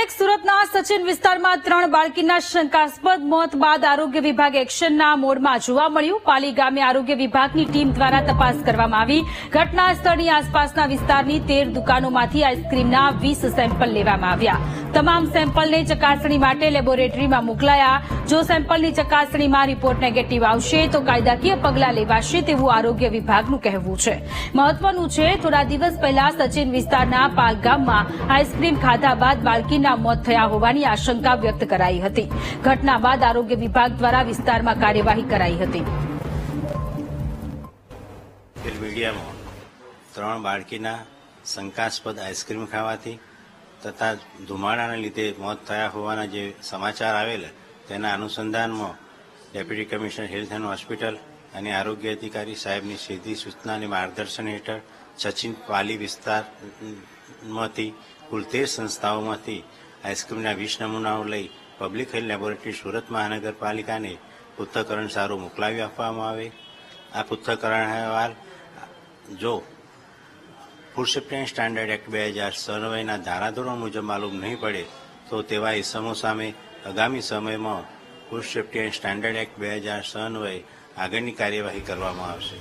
એક સુરતના સચિન વિસ્તારમાં 3 બાળકીના શંકાસ્પદ મોત બાદ આરોગ્ય વિભાગ એક્શનના મોડમાં જોવા મળ્યું। પાલી ગામે આરોગ્ય વિભાગની ટીમ દ્વારા તપાસ કરવામાં આવી। ઘટના સ્થળની આસપાસના વિસ્તારની 13 દુકાનોમાંથી આઈસ્ક્રીમના 20 સેમ્પલ લેવામાં આવ્યા। તમામ સેમ્પલને ચકાસણી માટે લેબોરેટરીમાં મોકલાયા। જો સેમ્પલની ચકાસણીમાં રિપોર્ટ નેગેટિવ આવશે તો કાયદાકીય પગલાં લેવાશે તેવું આરોગ્ય વિભાગનું કહેવું છે। મહત્વનું છે, થોડા દિવસ પહેલા સચિન વિસ્તારના પાલ ગામમાં આઈસ્ક્રીમ ખાધા બાદ બાળકીના મોત થયા હોવાની આશંકા વ્યક્ત કરાઈ હતી। ઘટના બાદ આરોગ્ય વિભાગ દ્વારા વિસ્તારમાં કાર્યવાહી કરાઈ હતી। મીડિયામાં 3 બાળકીના શંકાસ્પદ આઈસ્ક્રીમ ખાવાથી તથા ધુમાડાના લીધે મોત થયા હોવાના જે સમાચાર આવેલા તેના અનુસંધાનમાં deputy commissioner health and hospital અને આરોગ્ય અધિકારી સાહેબની સીધી સૂચના અને માર્ગદર્શન હેઠળ સચિન પાલી વિસ્તારમાંથી કુલ 13 સંસ્થાઓમાંથી આઈસ્ક્રીમના 20 નમૂનાઓ લઈ પબ્લિક હેલ્થ લેબોરેટરી સુરત મહાનગરપાલિકાને પૃથ્થકરણ સારું મોકલાવી આપવામાં આવે। આ પૃથ્થકરણ અહેવાલ જો food safety and standard act 2006 અન્વયના ધારાધોરણ મુજબ માલુમ નહીં પડે તો તેવા ઇસમો સામે આગામી સમયમાં food safety and standard act 2006 અન્વયે આગળની કાર્યવાહી કરવામાં આવશે।